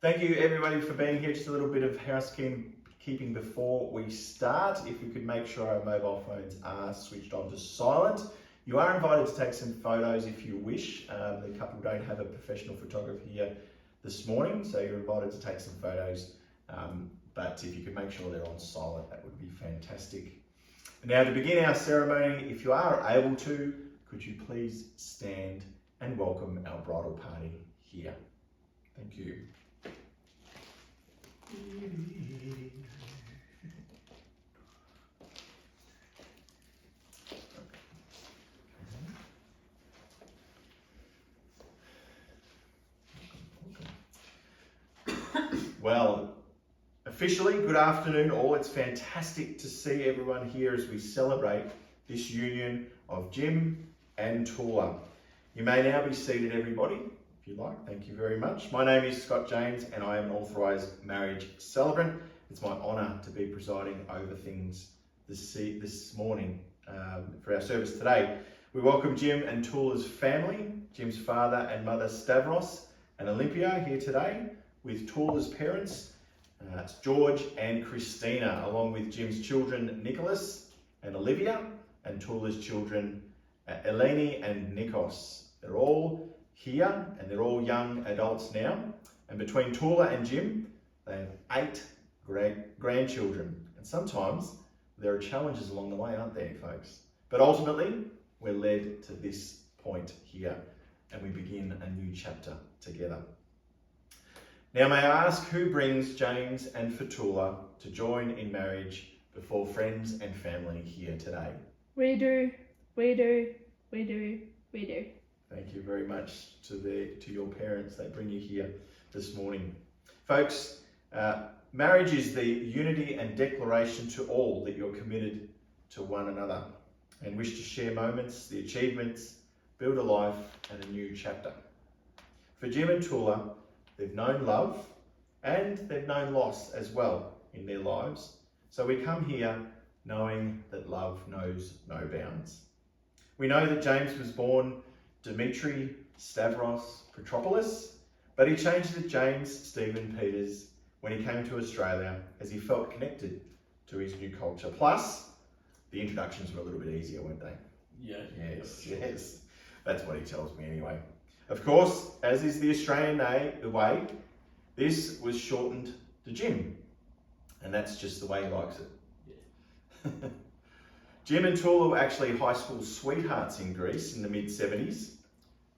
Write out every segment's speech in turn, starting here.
Thank you everybody for being here. Just a little bit of housekeeping before we start. If we could make sure our mobile phones are switched on to silent. You are invited to take some photos if you wish. The couple don't have a professional photographer here this morning, so you're invited to take some photos. But if you could make sure they're on silent, that would be fantastic. Now, to begin our ceremony, if you are able to, could you please stand and welcome our bridal party here. Thank you. Well, officially, good afternoon all. It's fantastic to see everyone here as we celebrate this union of Jim and Toula. You may now be seated, everybody, if you like. Thank you very much. My name is Scott James and I am an authorised marriage celebrant. It's my honour to be presiding over things this morning for our service today. We welcome Jim and Toula's family, Jim's father and mother Stavros and Olympia here today, with Toula's parents, it's George and Christina, along with Jim's children Nicholas and Olivia, and Toula's children Eleni and Nikos. They're all here and they're all young adults now. And between Toula and Jim, they have 8 grandchildren. And sometimes there are challenges along the way, aren't there, folks? But ultimately, we're led to this point here and we begin a new chapter together. Now may I ask who brings James and Toula to join in marriage before friends and family here today? We do. Thank you very much to your parents. They bring you here this morning. Folks, marriage is the unity and declaration to all that you're committed to one another and wish to share moments, the achievements, build a life and a new chapter. For Jim and Toula, they've known love and they've known loss as well in their lives. So we come here knowing that love knows no bounds. We know that James was born Dimitri Stavros Petropoulos, but he changed to James Stephen Peters when he came to Australia as he felt connected to his new culture. Plus, the introductions were a little bit easier, weren't they? Yeah. Yes. That's what he tells me anyway. Of course, as is the Australian way, this was shortened to Jim. And that's just the way he likes it. Yeah. Jim and Toula were actually high school sweethearts in Greece in the mid-70s.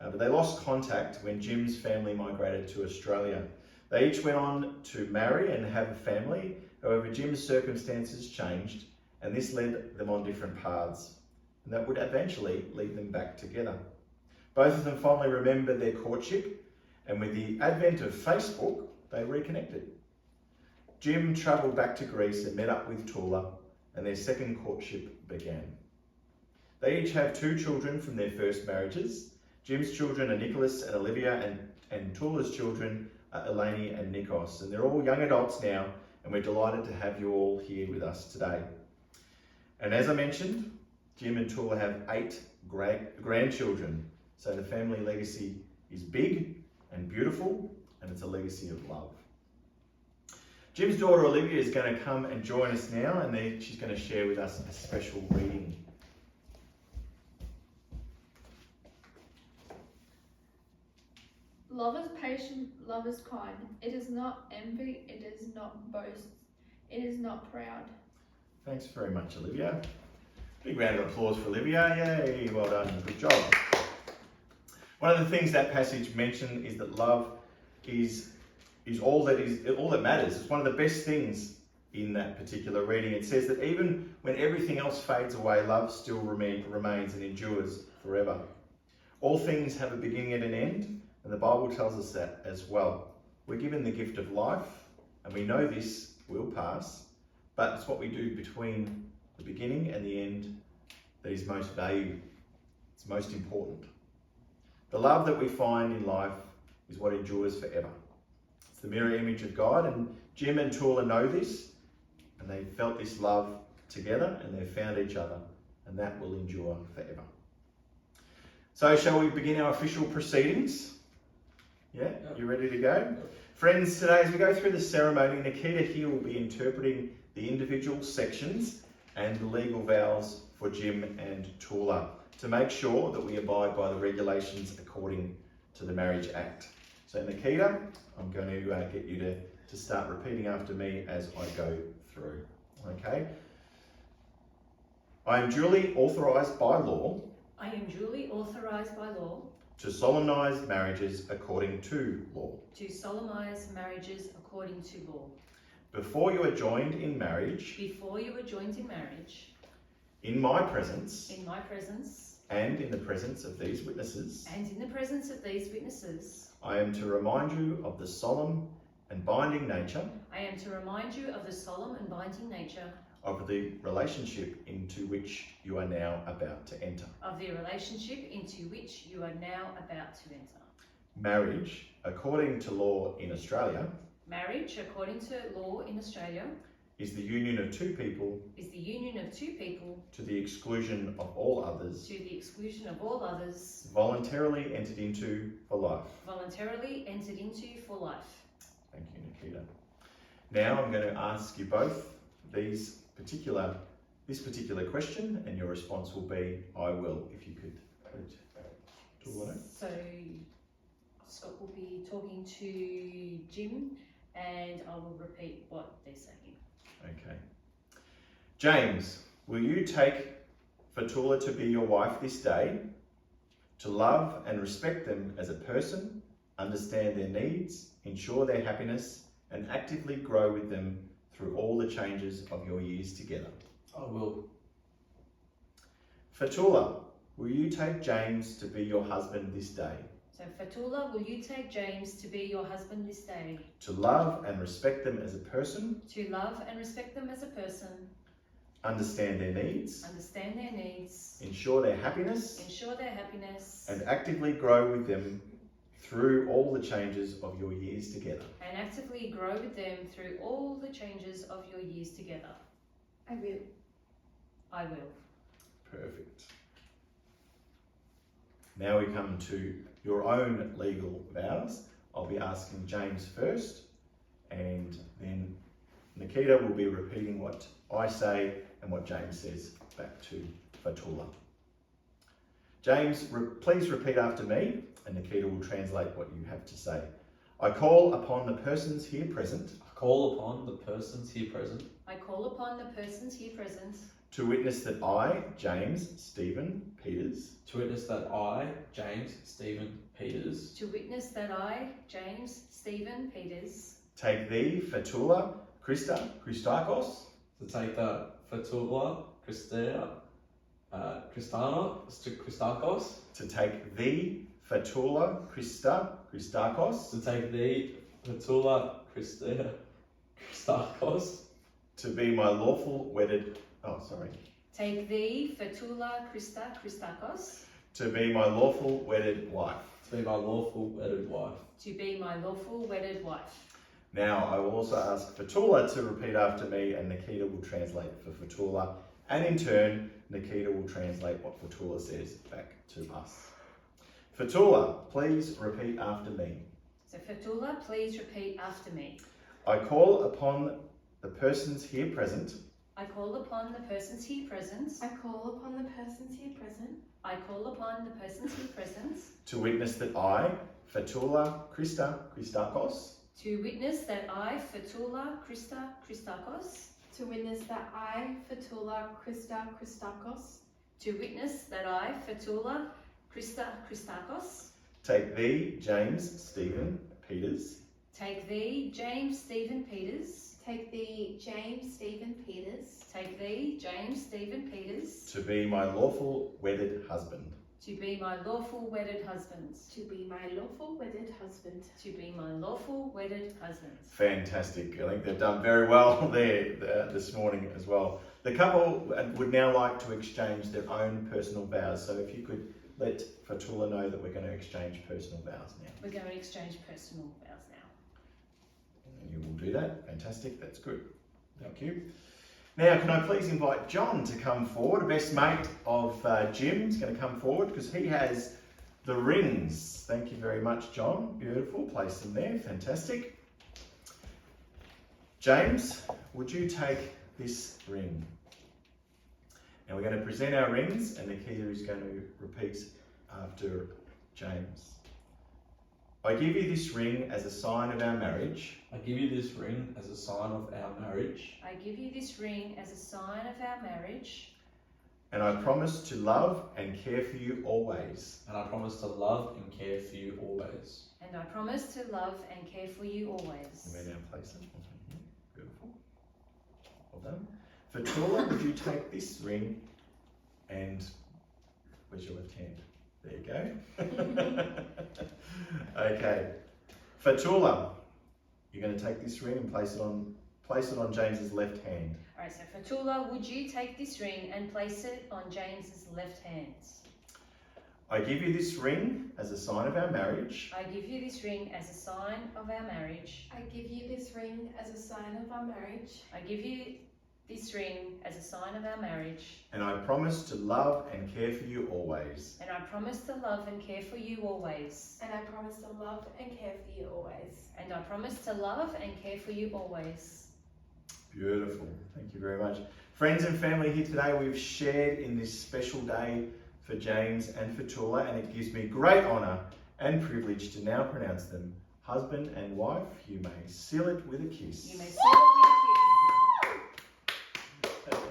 But they lost contact when Jim's family migrated to Australia. They each went on to marry and have a family. However, Jim's circumstances changed and this led them on different paths. And that would eventually lead them back together. Both of them fondly remember their courtship, and with the advent of Facebook, they reconnected. Jim travelled back to Greece and met up with Toula, and their second courtship began. They each have 2 children from their first marriages. Jim's children are Nicholas and Olivia, and Toula's children are Eleni and Nikos, and they're all young adults now, and we're delighted to have you all here with us today. And as I mentioned, Jim and Toula have 8 grandchildren. So the family legacy is big and beautiful, and it's a legacy of love. Jim's daughter Olivia is going to come and join us now, and she's going to share with us a special reading. Love is patient, love is kind. It is not envy, it is not boast, it is not proud. Thanks very much, Olivia. Big round of applause for Olivia. Yay, well done, good job. One of the things that passage mentioned is that love is all that matters. It's one of the best things in that particular reading. It says that even when everything else fades away, love still remains and endures forever. All things have a beginning and an end, and the Bible tells us that as well. We're given the gift of life, and we know this will pass, but it's what we do between the beginning and the end that is most valued. It's most important. The love that we find in life is what endures forever. It's the mirror image of God, and Jim and Toula know this, and they felt this love together, and they've found each other, and that will endure forever. So shall we begin our official proceedings? Yeah, you ready to go? Friends, today as we go through the ceremony, Nikita here will be interpreting the individual sections and the legal vows for Jim and Toula to make sure that we abide by the regulations according to the Marriage Act. So Nikita, I'm going to get you to start repeating after me as I go through. Okay? I am duly authorised by law. I am duly authorised by law. To solemnise marriages according to law. To solemnise marriages according to law. Before you are joined in marriage. Before you are joined in marriage. In my presence. In my presence. And in the presence of these witnesses. And in the presence of these witnesses. I am to remind you of the solemn and binding nature. I am to remind you of the solemn and binding nature. Of the relationship into which you are now about to enter. Of the relationship into which you are now about to enter. Marriage, according to law in Australia. Marriage, according to law in Australia. Is the union of two people. Is the union of two people. To the exclusion of all others. To the exclusion of all others. Voluntarily entered into for life. Voluntarily entered into for life. Thank you, Nikita. Now I'm going to ask you both this particular question, and your response will be, I will, if you could. So, Scott will be talking to Jim, and I will repeat what they're saying. Okay. James, will you take Toula to be your wife this day, to love and respect them as a person, understand their needs, ensure their happiness, and actively grow with them through all the changes of your years together? I will. Toula, will you take James to be your husband this day? So, Toula, will you take James to be your husband this day? To love and respect them as a person. To love and respect them as a person. Understand their needs. Understand their needs. Ensure their happiness. Ensure their happiness. And actively grow with them through all the changes of your years together. And actively grow with them through all the changes of your years together. I will. I will. Perfect. Now we come to your own legal vows. I'll be asking James first, and then Nikita will be repeating what I say and what James says back to Toula. James, please repeat after me, and Nikita will translate what you have to say. I call upon the persons here present. I call upon the persons here present. I call upon the persons here present. To witness that I, James Stephen Peters. To witness that I, James Stephen Peters. To witness that I, James Stephen Peters. Take thee, Toula Christakos. To take that Toula Christakos. To take thee, Toula Christakos. To take thee, Toula Christakos. To be my lawful wedded. Take thee, Toula Christakos. To be my lawful wedded wife. To be my lawful wedded wife. To be my lawful wedded wife. Now I will also ask Toula to repeat after me, and Nikita will translate for Toula, and in turn Nikita will translate what Toula says back to us. Toula, please repeat after me. So Toula, please repeat after me. I call upon the persons here present. I call upon the persons here present. I call upon the persons here present. I call upon the persons here present. To witness that I, Toula Christakos. To witness that I, Toula Christakos. To witness that I, Toula Christakos. To witness that I, Toula Christakos. Take thee, James Stephen Peters. Take thee, James Stephen Peters. Take thee, James Stephen Peters. Take thee, James Stephen Peters. To be my lawful wedded husband. To be my lawful wedded husband. To be my lawful wedded husband. To be my lawful wedded husband. Fantastic. I think they've done very well there this morning as well. The couple would now like to exchange their own personal vows. So if you could let Toula know that we're going to exchange personal vows now. We're going to exchange personal vows now. And you will do that. Fantastic. That's good. Thank you. Now, can I please invite John to come forward? A best mate of Jim is going to come forward because he has the rings. Thank you very much, John. Beautiful. Place them there. Fantastic. James, would you take this ring? And we're going to present our rings, and Nikita is going to repeat after James. I give you this ring as a sign of our marriage. I give you this ring as a sign of our marriage. I give you this ring as a sign of our marriage. And I promise to love and care for you always. And I promise to love and care for you always. And I promise to love and care for you always. You may now place it. Beautiful. Well done. For Toula, would you take this ring and where's your left hand? There you go. Okay. For Toula, you're going to take this ring and place it on James's left hand. Alright, so for Toula, would you take this ring and place it on James's left hand? I give you this ring as a sign of our marriage. I give you this ring as a sign of our marriage. I give you this ring as a sign of our marriage. I give you this ring as a sign of our marriage. And I promise to love and care for you always. And I promise to love and care for you always. And I promise to love and care for you always. And I promise to love and care for you always. Beautiful. Thank you very much. Friends and family here today, we've shared in this special day for James and for Toula, and it gives me great honour and privilege to now pronounce them husband and wife. You may seal it with a kiss. You may seal it with a kiss.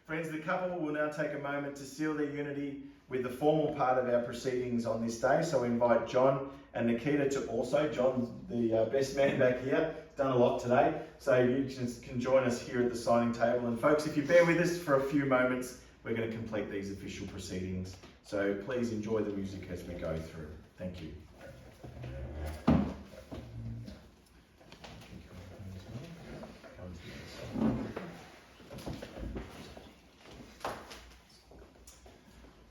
Friends, the couple will now take a moment to seal their unity with the formal part of our proceedings on this day. So we invite John and Nikita to also. John's the best man back here. Done a lot today. So you can join us here at the signing table. And folks, if you bear with us for a few moments, we're going to complete these official proceedings. So please enjoy the music as we go through. Thank you.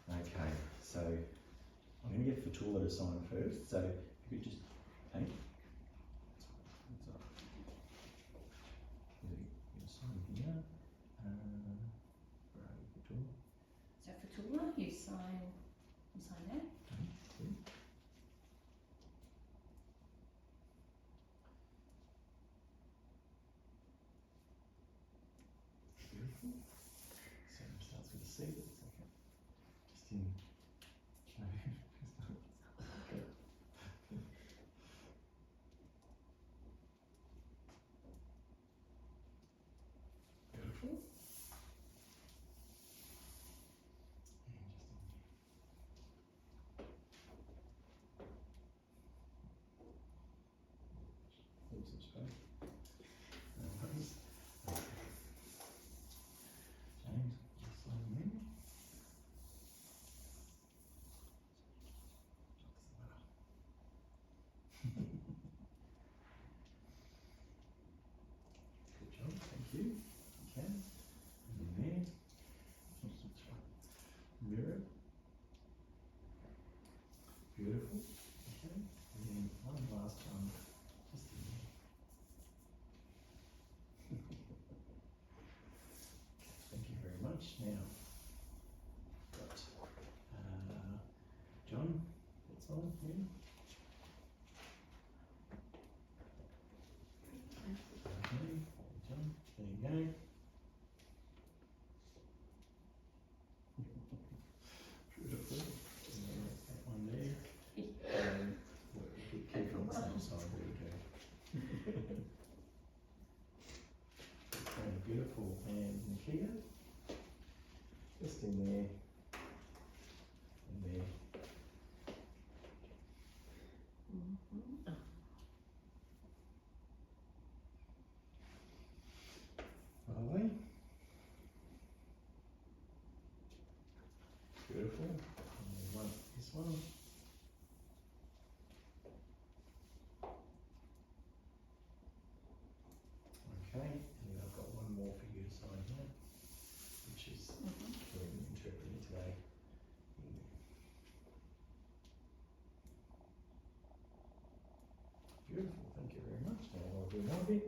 Okay, so I'm going to get Toula to sign first. So if you could just take. Sign here. So for Toula, you sign there. Beautiful. So it starts with a C, but it's okay. Just in. Beautiful. Leave some space. No worries. James, just sign in. Good job, thank you. You can. And in there. Mirror. Beautiful. Okay. And then one last one. Just in there. Thank you very much. Now, got John, that's on here. Okay, John, there you go. Beautiful. And then that one there. And keep it on the same side. There we go. Okay, beautiful. And Nikita, just in there. And there. Lovely. Beautiful. And then this one. Okay, and then I've got one more for you to sign here, which is for an interpreter today. Beautiful, thank you very much. Now I'll do another bit.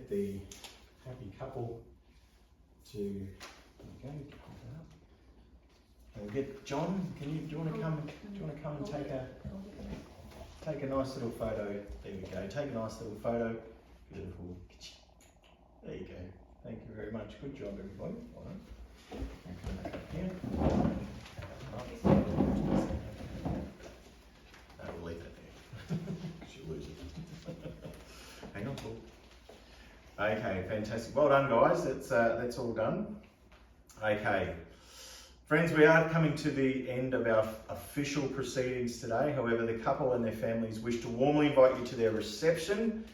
get the happy couple to, there we go, hold that up. And we'll get John, do you want to come and take a nice little photo? There we go, take a nice little photo. Beautiful. There you go. Thank you very much. Good job, everybody. Well done. Come back up here. No, we'll leave it there. She'll lose it. Hang on, Paul. Okay, fantastic. Well done, guys. That's all done. Okay. Friends, we are coming to the end of our official proceedings today. However, the couple and their families wish to warmly invite you to their reception,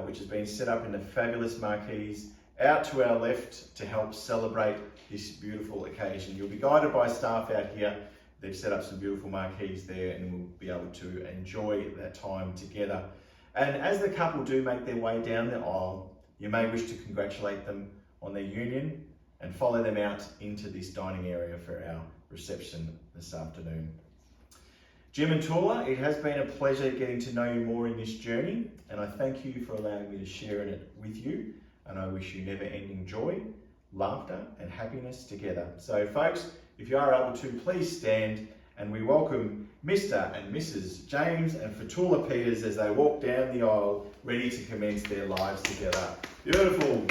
which has been set up in the fabulous marquees out to our left to help celebrate this beautiful occasion. You'll be guided by staff out here. They've set up some beautiful marquees there and we'll be able to enjoy that time together. And as the couple do make their way down the aisle, you may wish to congratulate them on their union and follow them out into this dining area for our reception this afternoon. Jim and Toula, it has been a pleasure getting to know you more in this journey, and I thank you for allowing me to share in it with you, and I wish you never-ending joy, laughter and happiness together. So folks, if you are able to, please stand and we welcome Mr. and Mrs. James and Toula Peters as they walk down the aisle ready to commence their lives together. Beautiful.